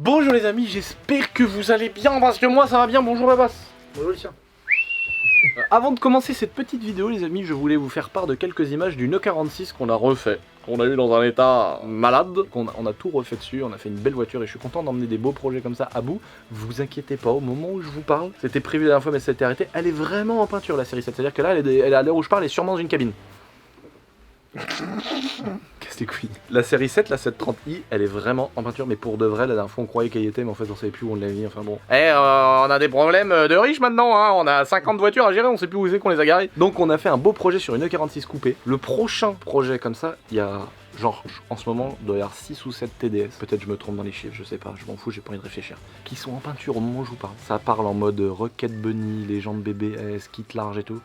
Bonjour les amis, j'espère que vous allez bien parce que moi ça va bien. Bonjour la basse. Bonjour Lucien. Avant de commencer cette petite vidéo les amis, je voulais vous faire part de quelques images du E46 qu'on a refait. Qu'on a eu dans un état malade, on a tout refait dessus, on a fait une belle voiture et je suis content d'emmener des beaux projets comme ça à bout. Vous inquiétez pas, au moment où je vous parle, c'était prévu la dernière fois mais ça a été arrêté, elle est vraiment en peinture la série 7, c'est-à-dire que là elle est à l'heure où je parle, elle est sûrement dans une cabine. Qu'est-ce que couilles. La série 7, la 730i, elle est vraiment en peinture, mais pour de vrai, la dernière fois on croyait qu'elle y était, mais en fait on savait plus où on l'a mis, enfin bon. On a des problèmes de riches maintenant, hein, on a 50 voitures à gérer, on sait plus où c'est qu'on les a garées. Donc on a fait un beau projet sur une E46 coupée. Le prochain projet comme ça, il y a genre, en ce moment, il doit y avoir 6 ou 7 TDS, peut-être je me trompe dans les chiffres, je sais pas, je m'en fous, j'ai pas envie de réfléchir, qui sont en peinture au moment où je vous parle. Ça parle en mode Rocket Bunny, légende BBS, kit large et tout.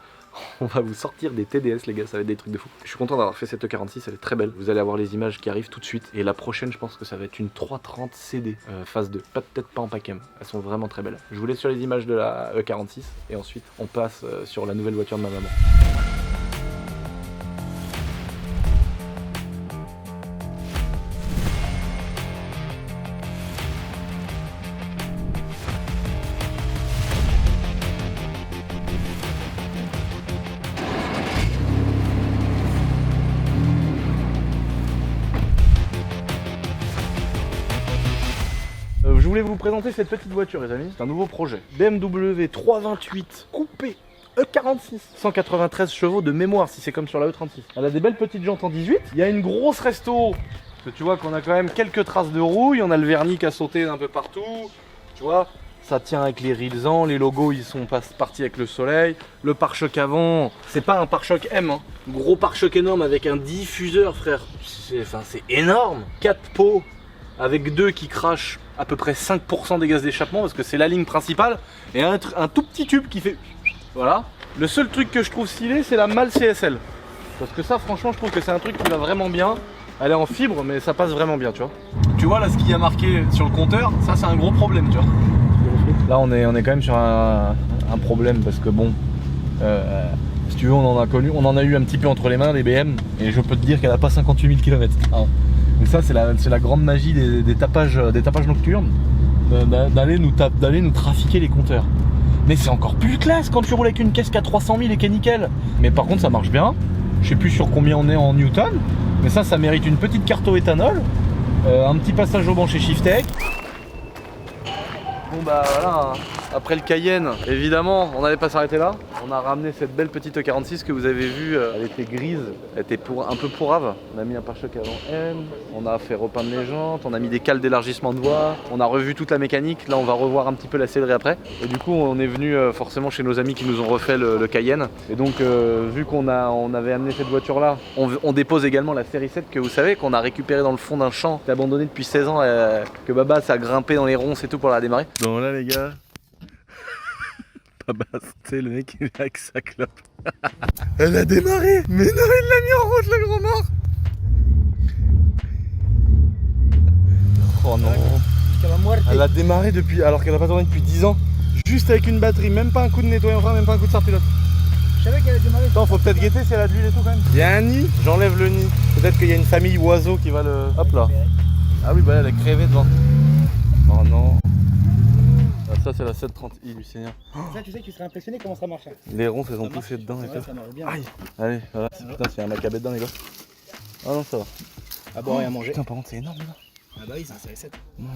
On va vous sortir des TDS les gars, ça va être des trucs de fou. Je suis content d'avoir fait cette E46, elle est très belle. Vous allez avoir les images qui arrivent tout de suite. Et la prochaine je pense que ça va être une 330 CD phase 2. Peut-être pas en Pacem, elles sont vraiment très belles. Je vous laisse sur les images de la E46 et ensuite on passe sur la nouvelle voiture de ma maman. Je voulais vous présenter cette petite voiture les amis, c'est un nouveau projet. BMW 328 coupé E46, 193 chevaux de mémoire si c'est comme sur la E36. Elle a des belles petites jantes en 18, il y a une grosse resto, parce que tu vois qu'on a quand même quelques traces de rouille, on a le vernis qui a sauté un peu partout, tu vois. Ça tient avec les rilsans, les logos ils sont partis avec le soleil. Le pare-choc avant, c'est pas un pare-choc M, hein. Gros pare-choc énorme avec un diffuseur frère, c'est énorme. 4 pots avec 2 qui crachent à peu près 5% des gaz d'échappement parce que c'est la ligne principale et un tout petit tube qui fait voilà. Le seul truc que je trouve stylé c'est la malle CSL parce que ça franchement je trouve que c'est un truc qui va vraiment bien. Elle est en fibre mais ça passe vraiment bien tu vois. Tu vois là ce qu'il y a marqué sur le compteur, ça c'est un gros problème tu vois. Là on est quand même sur un problème parce que bon si tu veux on en a eu un petit peu entre les mains les BM et je peux te dire qu'elle a pas 58 000 km. Ah. Donc ça c'est la grande magie des tapages nocturnes, d'aller nous trafiquer les compteurs. Mais c'est encore plus classe quand tu roules avec une caisse qui a 300 000 et qui est nickel. Mais par contre ça marche bien, je sais plus sur combien on est en Newton, mais ça mérite une petite carte au éthanol, un petit passage au banc chez Shiftech. Bon bah voilà, après le Cayenne, évidemment, on n'allait pas s'arrêter là. On a ramené cette belle petite E46 que vous avez vue, elle était grise, elle était un peu pourrave. On a mis un pare-choc avant M, on a fait repeindre les jantes, on a mis des cales d'élargissement de voie, on a revu toute la mécanique, là on va revoir un petit peu la sellerie après. Et du coup on est venu forcément chez nos amis qui nous ont refait le Cayenne. Et donc vu qu'on avait amené cette voiture là, on dépose également la série 7 que vous savez, qu'on a récupéré dans le fond d'un champ, qui est abandonné depuis 16 ans, que Baba s'est grimpé dans les ronces et tout pour la démarrer. Donc là les gars, Baba, c'est le mec qui est avec sa clope. Elle a démarré, mais non, il l'a mis en route le gros mort. Oh non. Elle a démarré depuis, alors qu'elle a pas tourné depuis 10 ans. Juste avec une batterie, même pas un coup de nettoyant, même pas un coup de serre-pilote. Je savais qu'elle a démarré. Attends, faut peut-être guetter si elle a de l'huile et tout quand même. Il y a un nid, j'enlève le nid. Peut-être qu'il y a une famille oiseau qui va le... Hop là. Ah oui, bah elle est crevée devant. Oh non. Ah, ça c'est la 730i du Seigneur. Ça tu sais que tu serais impressionné comment ça marche. Les ronces elles ont poussé dedans et tout. Ça marche bien. Aïe. Allez, voilà. Putain, c'est un macabé dedans les gars. Ah non, ça va. À boire et à manger. Putain, par contre c'est énorme là. Ah bah oui, c'est un série 7. Non.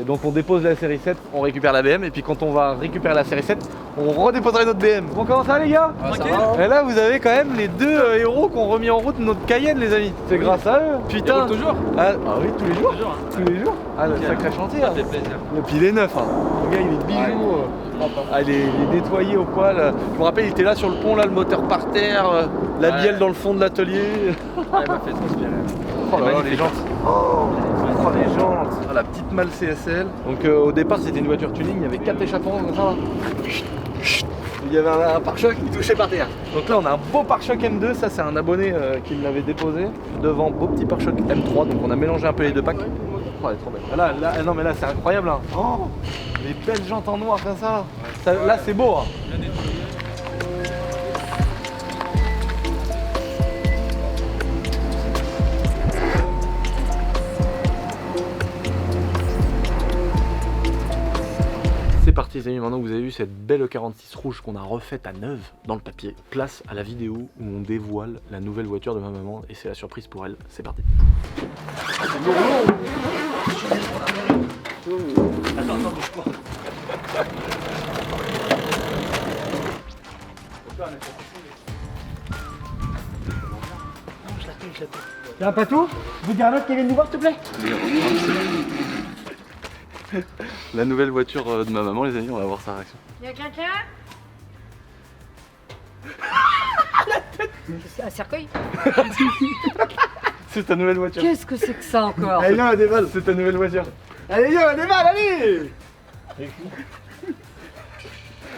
Et donc on dépose la série 7, on récupère la BM et puis quand on va récupérer la série 7, on redéposera notre BM. Bon, comment ça les gars? Tranquille. Et là vous avez quand même les deux héros qui ont remis en route notre Cayenne les amis. C'est grâce à eux. Putain. Toujours. Ah oui, tous les jours. Toujours, hein. Tous les jours. Ah le sacré chantier. Ça Hein. fait plaisir. Et puis il est neuf hein. Le gars il est de bijoux. Ah, il est nettoyé au poil. Je me rappelle il était là sur le pont là, le moteur par terre, la bielle dans le fond de l'atelier. Ah, il m'a fait transpirer. Oh là là les jantes. Oh les jantes. Ah, la petite malle CSL. Donc au départ c'était une voiture tuning, il y avait 4 échappements comme ça là. Il y avait un pare-choc qui touchait par terre. Donc là on a un beau pare-choc M2, ça c'est un abonné qui me l'avait déposé. Devant beau petit pare-choc M3, donc on a mélangé un peu les deux packs. Oh elle est trop belle. Là non mais là c'est incroyable hein. Oh les belles jantes en noir comme ça. Là c'est beau hein. parti les amis, maintenant que vous avez vu cette belle E46 rouge qu'on a refaite à neuve dans le papier, place à la vidéo où on dévoile la nouvelle voiture de ma maman et c'est la surprise pour elle, c'est parti. Attends, bouge pas. Y'a un patou? Vous dire un autre qui vient nous voir s'il te plaît? La nouvelle voiture de ma maman les amis, on va voir sa réaction. Y'a quelqu'un? C'est un cercueil? C'est ta nouvelle voiture. Qu'est-ce que c'est que ça encore? Allez viens, on déballe, c'est ta nouvelle voiture. Allez viens, on déballe, allez!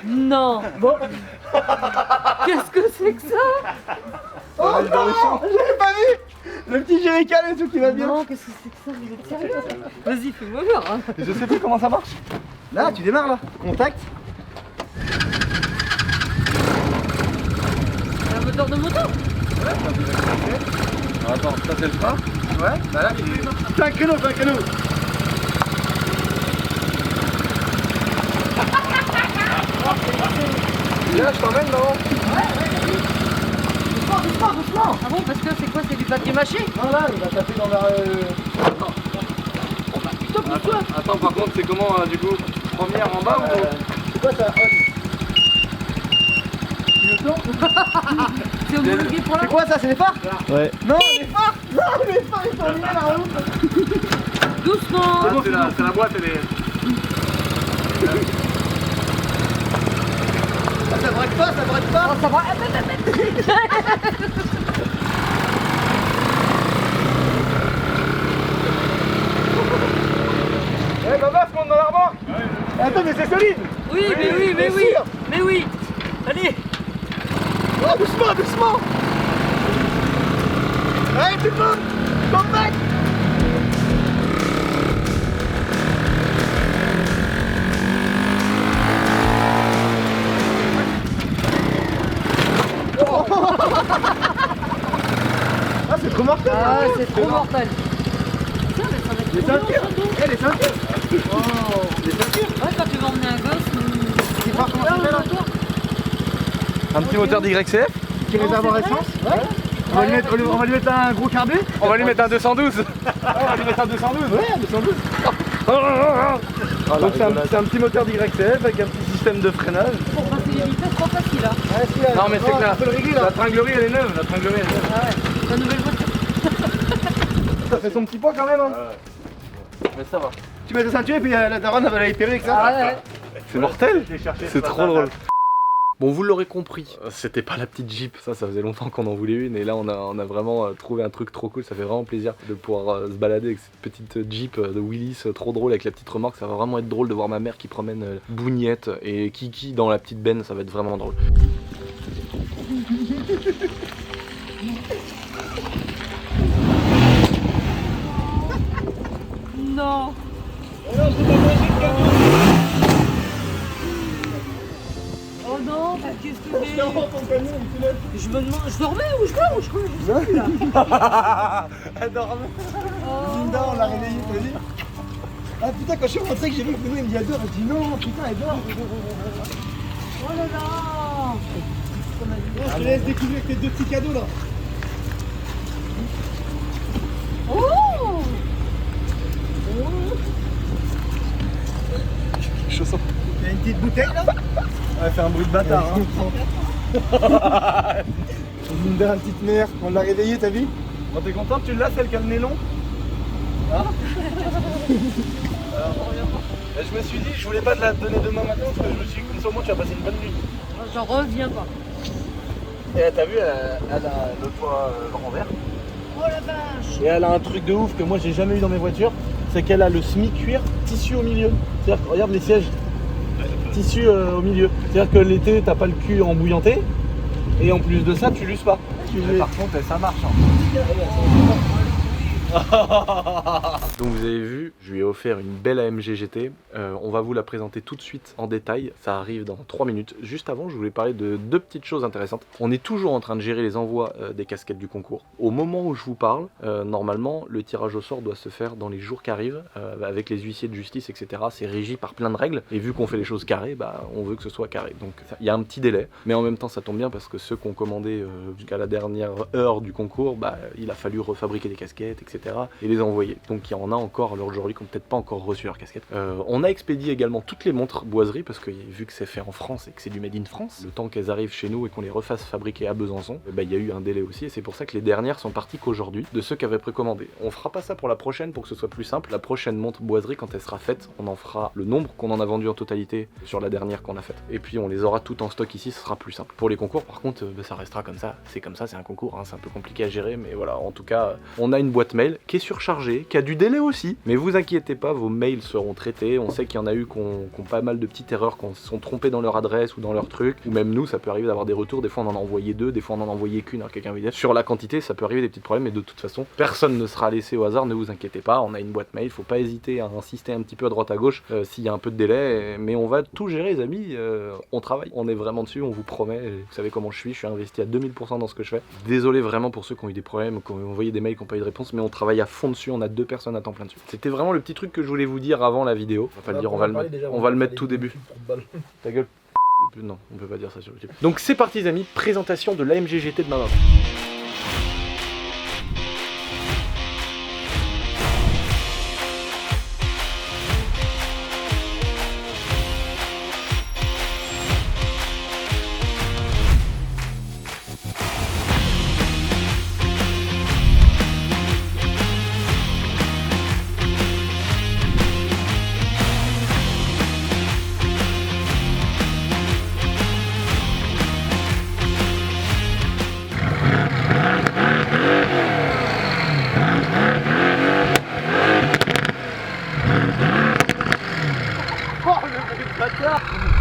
Non! Bon, Qu'est-ce que c'est que ça? oh non, j'avais pas vu! Le petit jerrycan et tout qui va bien. Non, qu'est-ce que c'est que ça? Vous êtes sérieux? Vas-y, fais-moi voir. Hein. Je sais plus comment ça marche. Là, tu démarres là. Contact. Un moteur de moto? Attends, ça c'est le frein. Ouais, bah là, fais un créneau, fais un créneau. Là, je t'emmène non? Doucement. Ah bon, parce que c'est quoi? C'est du papier mâché? Non, là, il va taper dans la. Attends, par contre, c'est comment du coup? Première en bas ou? C'est quoi ça? C'est homologué pour la... C'est quoi ça? C'est les phares? Ouais. Non, les phares! Non, les phares ils sont alignés la route! Doucement. C'est la boîte, elle est. Ah, ça braque pas, ça braque pas! Oh, ça va. Eh, Baba, se monte dans la remorque! Attends, mais c'est solide! Oui, mais oui, mais bien oui. sûr. Mais oui. Allez. Oh, doucement, doucement! Allez, tout le monde! Contact! Ah, c'est trop mortel! Ah, c'est trop mortel. Tiens, mais ça va être Les trop long, ceintures! surtout. Eh, les ceintures! Oh, les ceintures! Ouais, quand tu vas emmener un gosse, Tu vois comment ça fait là? Un petit moteur d'YCF. Petit réservoir c'est vrai. essence? Ouais! On va lui mettre un gros carbu? On va lui mettre un 212. On va lui mettre un 212? Ouais, un 212! Donc c'est un petit moteur d'YCF avec un petit système de freinage. Pour passer les vitesses, trop facile, hein. Ouais, si, là. Non mais c'est Oh, clair, on peut le régler là! la tringlerie elle est neuve, la tringlerie elle est neuve. Ah ouais, la nouvelle voiture. Ça fait son petit poids quand même, hein! Mais ça va. Tu mets ta ceinture et puis la daronne elle va la hyper avec ça! Ah ouais. C'est mortel. C'est trop drôle. Bon, vous l'aurez compris, c'était pas la petite Jeep, ça faisait longtemps qu'on en voulait une et là on a vraiment trouvé un truc trop cool, ça fait vraiment plaisir de pouvoir se balader avec cette petite Jeep de Willis trop drôle avec la petite remorque, ça va vraiment être drôle de voir ma mère qui promène Bougnette et Kiki dans la petite benne, ça va être vraiment drôle. Non. Oh non, bah, qu'est-ce que c'est? Je me demande, je dormais ou je dors ou je sais plus là. Elle dormait! Oh. Linda, on l'a réveillée, t'as vu? Ah putain, quand je suis rentré que j'ai vu que Bruno il me dit elle dort, je dis non, putain elle dort! Oh là là. Je te laisse découvrir tes deux petits cadeaux là! Oh. Chaussons. Il y a une petite bouteille là? Elle fait un bruit de bâtard. Hein. Linda, une petite mère, on l'a réveillée, t'as vu? Bon, t'es content, tu l'as celle qui a le nez long? Hein? Je me suis dit, je voulais pas te la donner demain matin parce que je me suis dit, comme ça au moins tu vas passer une bonne nuit. J'en reviens pas. Et t'as vu, elle a le toit renvers. Oh la vache. Et elle a un truc de ouf que moi j'ai jamais eu dans mes voitures, c'est qu'elle a le semi-cuir tissu au milieu. C'est-à-dire que regarde les sièges, tissu au milieu. C'est-à-dire que l'été t'as pas le cul embouillanté et en plus de ça tu l'uses pas. Mais par contre ça marche. Hein. Donc vous avez vu, je lui ai offert une belle AMG GT. On va vous la présenter tout de suite en détail. Ça arrive dans 3 minutes. Juste avant, je voulais parler de 2 petites choses intéressantes. On est toujours en train de gérer les envois des casquettes du concours. Au moment où je vous parle, normalement, le tirage au sort doit se faire dans les jours qui arrivent, avec les huissiers de justice, etc. C'est régi par plein de règles. Et vu qu'on fait les choses carrées, bah, on veut que ce soit carré. Donc il y a un petit délai. Mais en même temps, ça tombe bien parce que ceux qui ont commandé jusqu'à la dernière heure du concours, bah, il a fallu refabriquer des casquettes, etc. et les envoyer. Donc il y en a encore aujourd'hui qui n'ont peut-être pas encore reçu leur casquette. On a expédié également toutes les montres boiseries parce que vu que c'est fait en France et que c'est du made in France, le temps qu'elles arrivent chez nous et qu'on les refasse fabriquer à Besançon, bah, il y a eu un délai aussi et c'est pour ça que les dernières sont parties qu'aujourd'hui de ceux qui avaient précommandé. On fera pas ça pour la prochaine pour que ce soit plus simple. La prochaine montre boiserie, quand elle sera faite, on en fera le nombre qu'on en a vendu en totalité sur la dernière qu'on a faite. Et puis on les aura toutes en stock ici, ce sera plus simple. Pour les concours par contre, bah, ça restera comme ça, c'est un concours, hein, c'est un peu compliqué à gérer, mais voilà, en tout cas, on a une boîte mail qui est surchargée, qui a du délai aussi, mais vous inquiétez pas, vos mails seront traités. On sait qu'il y en a eu qui ont pas mal de petites erreurs, qui se sont trompés dans leur adresse ou dans leur truc, ou même nous, ça peut arriver d'avoir des retours, des fois on en a envoyé 2, des fois on en a envoyé qu'une, alors quelqu'un veut dire. Sur la quantité, ça peut arriver des petits problèmes, mais de toute façon, personne ne sera laissé au hasard, ne vous inquiétez pas, on a une boîte mail, faut pas hésiter à insister un petit peu à droite à gauche s'il y a un peu de délai, mais on va tout gérer les amis, on travaille, on est vraiment dessus, on vous promet, vous savez comment je suis investi à 2000% dans ce que je fais. Désolé vraiment pour ceux qui ont eu des problèmes, qui ont envoyé des mails qui n'ont pas eu de réponse, mais on travaille à fond dessus, on a 2 personnes à temps plein dessus. C'était vraiment le petit truc que je voulais vous dire avant la vidéo. On va pas le dire, on va le mettre tout début. Ta gueule. Non, on peut pas dire ça sur YouTube. Donc c'est parti les amis, présentation de l'AMG GT de ma maman.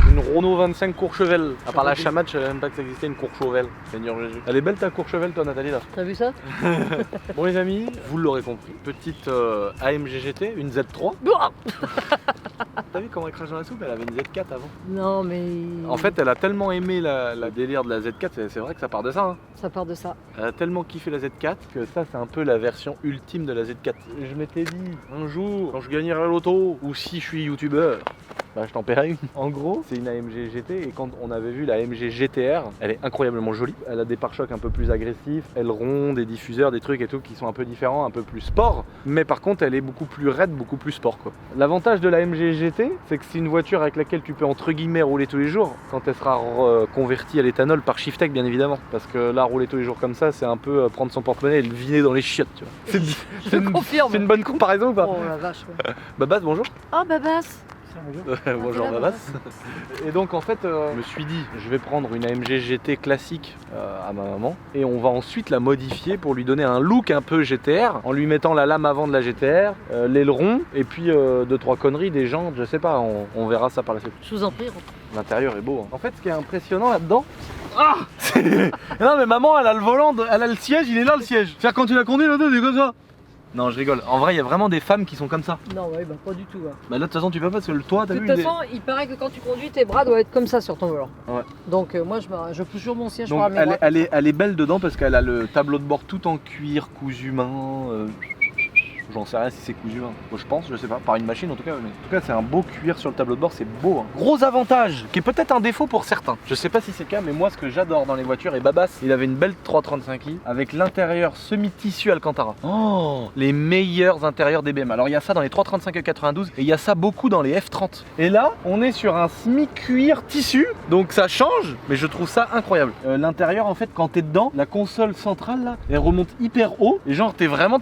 Une Renault 25 Courchevel. À part la Chamade, je savais même pas que ça existait une Courchevel. Seigneur Jésus. Elle est belle ta Courchevel toi Nathalie là. T'as vu ça? Bon les amis, vous l'aurez compris, petite AMG GT, une Z3. T'as vu comment elle crache dans la soupe? Elle avait une Z4 avant. Non mais... En fait elle a tellement aimé la délire de la Z4, c'est vrai que ça part de ça hein. Ça part de ça. Elle a tellement kiffé la Z4 que ça c'est un peu la version ultime de la Z4. Je m'étais dit, un jour, quand je gagnerai l'auto, ou si je suis youtubeur, bah je t'en paierai une. En gros, c'est une AMG GT et quand on avait vu la AMG GTR, elle est incroyablement jolie. Elle a des pare-chocs un peu plus agressifs, ailerons, des diffuseurs, des trucs et tout qui sont un peu différents, un peu plus sport. Mais par contre, elle est beaucoup plus raide, beaucoup plus sport quoi. L'avantage de la AMG GT, c'est que c'est une voiture avec laquelle tu peux entre guillemets rouler tous les jours quand elle sera convertie à l'éthanol par Shiftech bien évidemment. Parce que là, rouler tous les jours comme ça, c'est un peu prendre son porte-monnaie et le vider dans les chiottes, tu vois. C'est une bonne comparaison ou pas? Oh la vache ouais. Babas, bonjour. Oh Babas. Bonjour Babas. Et donc en fait, je me suis dit, je vais prendre une AMG GT classique à ma maman et on va ensuite la modifier pour lui donner un look un peu GTR en lui mettant la lame avant de la GTR, l'aileron et puis 2-3 conneries, des jantes, je sais pas, on verra ça par la suite. Je vous en prie. L'intérieur est beau. Hein. En fait, ce qui est impressionnant là-dedans, non mais maman, elle a le volant, elle a le siège, il est là le siège. C'est-à-dire quand tu l'as conduit l'auto, c'est comme ça. Non, je rigole. En vrai, il y a vraiment des femmes qui sont comme ça. Non, ouais, bah pas du tout. Ouais. Bah là, de toute façon, tu peux pas parce que le toit, t'as vu. De toute façon, il paraît que quand tu conduis, tes bras doivent être comme ça sur ton volant. Ouais. Donc moi, je pousse toujours mon siège donc, pour la mémoire. elle est belle dedans parce qu'elle a le tableau de bord tout en cuir, cousu main. J'en sais rien si c'est cousu, hein. Je pense, je sais pas, par une machine en tout cas. Mais... En tout cas, c'est un beau cuir sur le tableau de bord, c'est beau. Hein. Gros avantage, qui est peut-être un défaut pour certains. Je sais pas si c'est le cas, mais moi, ce que j'adore dans les voitures, et Babas, il avait une belle 335i avec l'intérieur semi-tissu Alcantara. Oh, les meilleurs intérieurs des BM. Alors, il y a ça dans les 335 92 et il y a ça beaucoup dans les F30. Et là, on est sur un semi-cuir tissu, donc ça change, mais je trouve ça incroyable. L'intérieur, en fait, quand t'es dedans, la console centrale là, elle remonte hyper haut. Et genre, t'as vraiment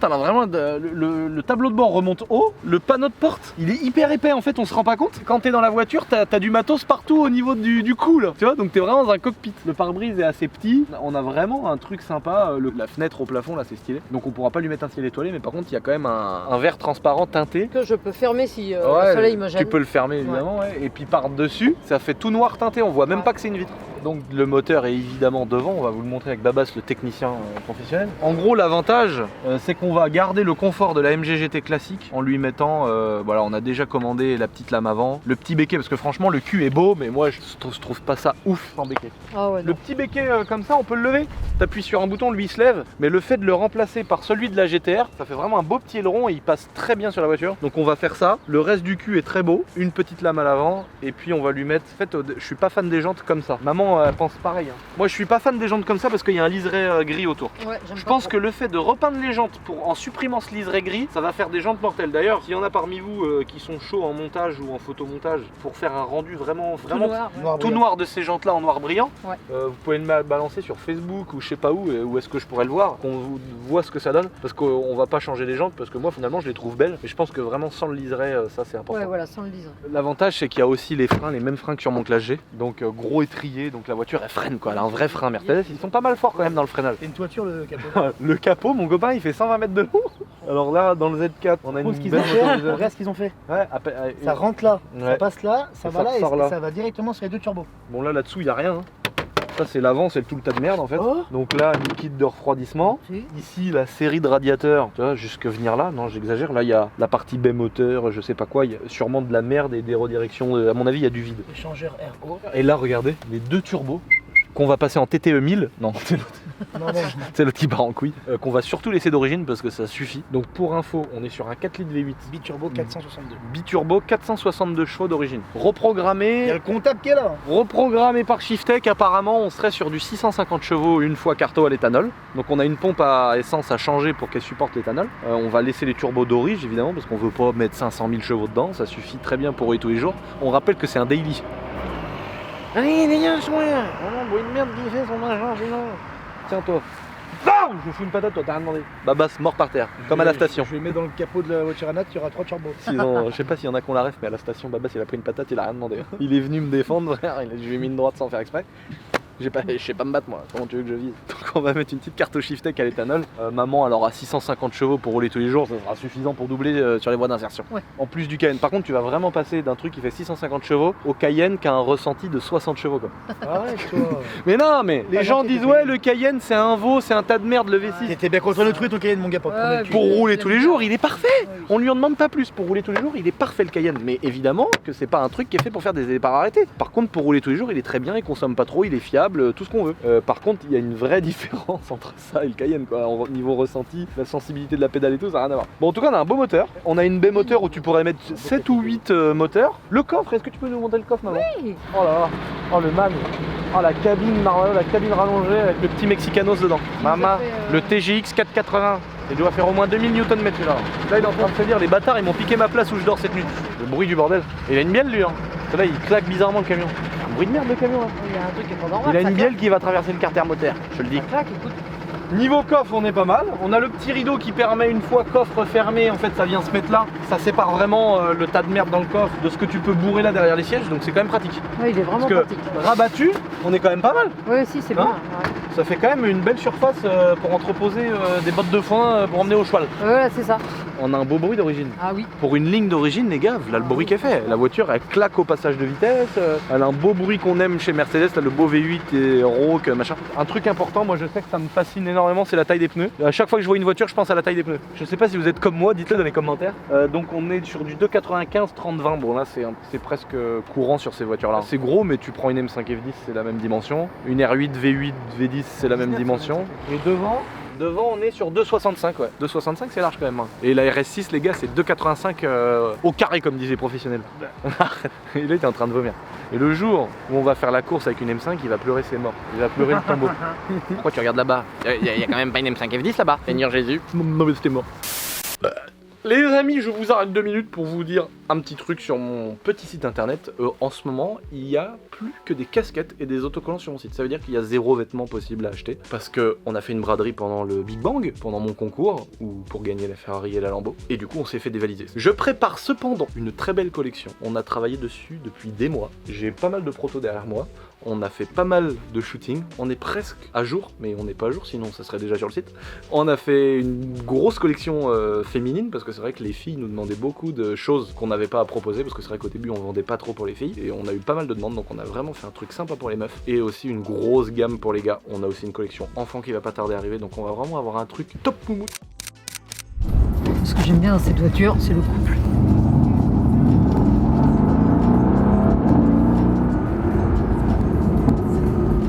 le tableau de bord remonte haut, le panneau de porte il est hyper épais en fait, on se rend pas compte. Quand t'es dans la voiture, t'as du matos partout au niveau du cou là, tu vois, donc t'es vraiment dans un cockpit. Le pare-brise est assez petit, on a vraiment un truc sympa, la fenêtre au plafond là c'est stylé. Donc on pourra pas lui mettre un ciel étoilé, mais par contre il y a quand même un verre transparent teinté. Que je peux fermer si ouais, le soleil me gêne. Tu peux le fermer évidemment, ouais. Et puis par dessus, ça fait tout noir teinté, on voit même pas que c'est une vitre. Donc le moteur est évidemment devant, on va vous le montrer avec Babas, le technicien professionnel. En gros, l'avantage, c'est qu'on va garder le confort de la MG GT classique en lui mettant, voilà, on a déjà commandé la petite lame avant, le petit béquet, parce que franchement le cul est beau, mais moi je trouve pas ça ouf sans béquet. Ah ouais, Le petit béquet comme ça, on peut le lever, t'appuies sur un bouton, lui il se lève, mais le fait de le remplacer par celui de la GTR, ça fait vraiment un beau petit aileron et il passe très bien sur la voiture. Donc on va faire ça, le reste du cul est très beau, une petite lame à l'avant, et puis on va lui mettre, en fait je suis pas fan des jantes comme ça. Maman elle pense pareil. Hein. Moi je suis pas fan des jantes comme ça parce qu'il y a un liseré gris autour. Ouais, Je pense que le fait de repeindre les jantes en supprimant ce liseré gris, ça va faire des jantes mortelles. D'ailleurs, s'il y en a parmi vous qui sont chauds en montage ou en photomontage pour faire un rendu vraiment tout noir de ces jantes là en noir brillant, ouais. Vous pouvez le balancer sur Facebook ou je sais pas où est-ce que je pourrais le voir, qu'on voit ce que ça donne, parce qu'on va pas changer les jantes, parce que moi finalement je les trouve belles, mais je pense que vraiment sans le liseré ça c'est important. Ouais, voilà, sans le liseré. L'avantage c'est qu'il y a aussi les freins, les mêmes freins que sur mon Classe G, donc gros étrier, donc la voiture elle freine quoi, elle a un vrai frein Mercedes, ils sont pas mal forts quand même dans le freinage. C'est une toiture le capot. Le capot, mon copain il fait 120 mètres de long. Alors là dans le Z4 on a une belle motorisation. Regarde ce qu'ils ont fait. Ouais, Ça rentre là, ouais. ça passe là, ça Et va ça là et ressort là. ça va directement sur les deux turbos. Bon là là-dessous il y a rien. Hein. Ça c'est l'avant, c'est tout le tas de merde en fait. Oh. Donc là liquide de refroidissement. Si. Ici la série de radiateurs, tu vois, jusque venir là, non j'exagère, là il y a la partie baie moteur, je sais pas quoi, il y a sûrement de la merde et des redirections, à mon avis il y a du vide. Échangeur RO. Et là regardez, les deux turbos qu'on va passer en TTE 1000, non c'est l'autre. Non, non. C'est l'autre qui part en couille, qu'on va surtout laisser d'origine parce que ça suffit. Donc pour info, on est sur un 4 litres V8 Biturbo 462. biturbo 462 chevaux d'origine. Il y a Reprogrammé, le comptable qui est là. reprogrammé par Shiftech, apparemment on serait sur du 650 chevaux une fois carto à l'éthanol. Donc on a une pompe à essence à changer pour qu'elle supporte l'éthanol. On va laisser les turbos d'origine évidemment parce qu'on veut pas mettre 500 000 chevaux dedans, ça suffit très bien pour rouler tous les jours. On rappelle que c'est un daily. Allez dégage-moi, on boit une merde qui fait son argent, tiens toi. Non, je vous fous une patate, toi, t'as rien demandé. Babas mort par terre, comme à la station. Je vais mettre dans le capot de la voiture à Nat, il y aura 3 turbos. Je sais pas s'il y en a qu'on la ref, mais à la station, Babas il a pris une patate, il a rien demandé. Il est venu me défendre, frère, je lui ai mis une droite sans faire exprès. Je sais pas me battre moi, comment tu veux que je vise? Donc on va mettre une petite carte au Shiftech à l'éthanol. Maman elle aura 650 chevaux pour rouler tous les jours, ça sera suffisant pour doubler sur les voies d'insertion. Ouais. En plus du Cayenne. Par contre tu vas vraiment passer d'un truc qui fait 650 chevaux au Cayenne qui a un ressenti de 60 chevaux quoi. Arrête toi. Mais non mais les Ah, gens non, disent t'es ouais payé. le Cayenne c'est un veau, c'est un tas de merde le V6. T'étais bien contre le truc au Cayenne mon gars, pas Ouais, prendre le cul. Pour rouler tous les jours il est parfait. Ouais, oui. On lui en demande pas plus, pour rouler tous les jours il est parfait le Cayenne. Mais évidemment que c'est pas un truc qui est fait pour faire des départs arrêtés. Par contre pour rouler tous les jours il est très bien, il consomme pas trop, il est fiable, tout ce qu'on veut. Par contre il y a une vraie différence entre ça et le Cayenne quoi, au niveau ressenti, la sensibilité de la pédale et tout, ça n'a rien à voir. Bon en tout cas on a un beau moteur, on a une baie moteur où tu pourrais mettre 7 ou 8 moteurs. Le coffre, est-ce que tu peux nous montrer le coffre maman? Oui. Oh là là, oh le man, oh la cabine rallongée avec le petit Mexicanos dedans. Maman, le TGX 480. Il doit faire au moins 2000 Nm là. Là il est en train de se dire les bâtards ils m'ont piqué ma place où je dors cette nuit. Le bruit du bordel. Et il a une bielle lui hein. Là il claque bizarrement le camion. Un bruit de merde le camion là. Il y a un truc qui est pas normal. Il a ça une bielle qui va traverser le carter moteur, je le dis. claque, écoute. Niveau coffre on est pas mal. On a le petit rideau qui permet une fois coffre fermé, en fait ça vient se mettre là. Ça sépare vraiment le tas de merde dans le coffre de ce que tu peux bourrer là derrière les sièges, donc c'est quand même pratique. Ouais, il est vraiment Parce que pratique. rabattu, on est quand même pas mal. Ouais, si, c'est Hein bien. Ouais. Ça fait quand même une belle surface pour entreposer des bottes de foin pour emmener au cheval. Voilà, c'est ça. On a un beau bruit d'origine. Ah oui. Pour une ligne d'origine, les gars, là le bruit qu'elle fait. La voiture elle claque au passage de vitesse, elle a un beau bruit qu'on aime chez Mercedes, là, le beau V8 et rauque, machin. Un truc important, moi je sais que ça me fascine énormément, c'est la taille des pneus. À chaque fois que je vois une voiture, je pense à la taille des pneus. Je sais pas si vous êtes comme moi, dites-le dans les commentaires. Donc on est sur du 2,95 30-20. Bon là c'est presque courant sur ces voitures là. C'est gros, mais tu prends une M5 F10, c'est la même dimension. Une R8 V8 V10, c'est la même dimension. Et devant on est sur 2,65 ouais. 2,65 c'est large quand même. Hein. Et la RS6 les gars c'est 2,85 au carré comme disait les professionnels. Et là il est en train de vomir. Et le jour où on va faire la course avec une M5 il va pleurer ses morts. Il va pleurer le tombeau. Pourquoi tu regardes là-bas? Il y a quand même pas une M5 F10 là-bas. Seigneur Jésus. Non mais c'était mort. Les amis, je vous arrête 2 minutes pour vous dire un petit truc sur mon petit site internet. En ce moment, il y a plus que des casquettes et des autocollants sur mon site. Ça veut dire qu'il y a 0 vêtements possible à acheter. Parce que on a fait une braderie pendant le Big Bang, pendant mon concours, ou pour gagner la Ferrari et la Lambo. Et du coup, on s'est fait dévaliser. Je prépare cependant une très belle collection. On a travaillé dessus depuis des mois. J'ai pas mal de protos derrière moi. On a fait pas mal de shooting, on est presque à jour, mais on n'est pas à jour sinon ça serait déjà sur le site. On a fait une grosse collection féminine parce que c'est vrai que les filles nous demandaient beaucoup de choses qu'on n'avait pas à proposer parce que c'est vrai qu'au début on vendait pas trop pour les filles et on a eu pas mal de demandes, donc on a vraiment fait un truc sympa pour les meufs et aussi une grosse gamme pour les gars. On a aussi une collection enfant qui va pas tarder à arriver, donc on va vraiment avoir un truc top moumoute. Ce que j'aime bien dans cette voiture, c'est le couple.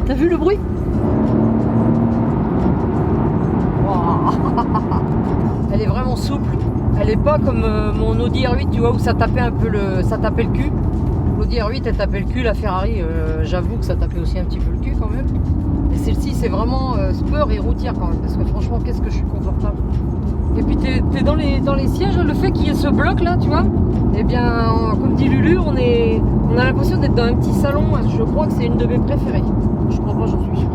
T'as vu le bruit? Elle est vraiment souple. Elle est pas comme mon Audi R8, tu vois, où ça tapait un peu ça tapait le cul. L'Audi R8, elle tapait le cul. La Ferrari, j'avoue que ça tapait aussi un petit peu le cul quand même. Et celle-ci, c'est vraiment sport et routière quand même, parce que franchement, qu'est-ce que je suis confortable. Et puis t'es dans les sièges, le fait qu'il y ait ce bloc là, tu vois. Eh bien, comme dit Lulu, on a l'impression d'être dans un petit salon. Je crois que c'est une de mes préférées. Je crois pas, j'en suis sûre.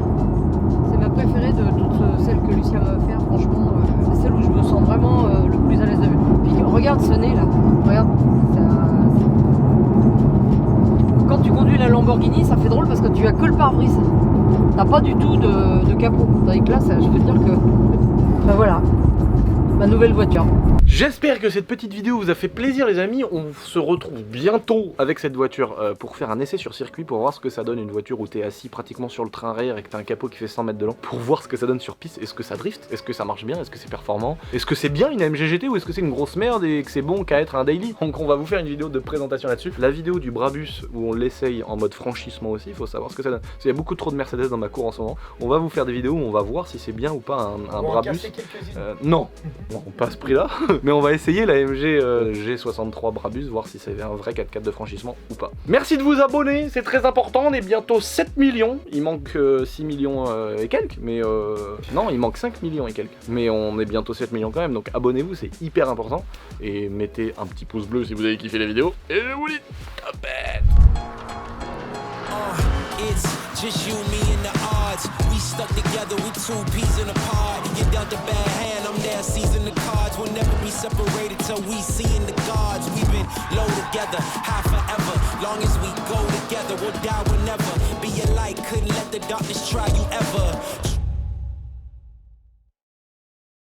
C'est ma préférée de toutes celles que Lucien m'a offert. Franchement, c'est celle où je me sens vraiment le plus à l'aise de vue. Puis regarde ce nez là. Regarde. Quand tu conduis la Lamborghini, ça fait drôle parce que tu as que le pare-brise. T'as pas du tout de capot. Tandis que là, je veux dire que. Ben voilà. Ma nouvelle voiture. J'espère que cette petite vidéo vous a fait plaisir les amis. On se retrouve bientôt avec cette voiture pour faire un essai sur circuit, pour voir ce que ça donne une voiture où t'es assis pratiquement sur le train arrière et que t'as un capot qui fait 100 mètres de long, pour voir ce que ça donne sur piste. Est-ce que ça drift? Est-ce que ça marche bien? Est-ce que c'est performant? Est-ce que c'est bien une AMG GT ou est-ce que c'est une grosse merde et que c'est bon qu'à être un daily? Donc on va vous faire une vidéo de présentation là-dessus. La vidéo du Brabus où on l'essaye en mode franchissement aussi, il faut savoir ce que ça donne. Parce qu'il y a beaucoup trop de Mercedes dans ma cour en ce moment. On va vous faire des vidéos où on va voir si c'est bien ou pas un Brabus. Non, pas à ce prix là, mais on va essayer la AMG G63 Brabus, voir si c'est un vrai 4x4 de franchissement ou pas. Merci de vous abonner, c'est très important, on est bientôt 7 millions, il manque 6 millions et quelques, mais non, il manque 5 millions et quelques, mais on est bientôt 7 millions quand même, donc abonnez-vous, c'est hyper important, et mettez un petit pouce bleu si vous avez kiffé la vidéo, et je vous dis, tapette. Just you, me, and the odds. We stuck together, we two peas in a pod. You dealt a bad hand, I'm there seizing the cards. We'll never be separated till we seeing the gods. We've been low together, high forever. Long as we go together, we'll die whenever. Be a light, couldn't let the darkness try you ever.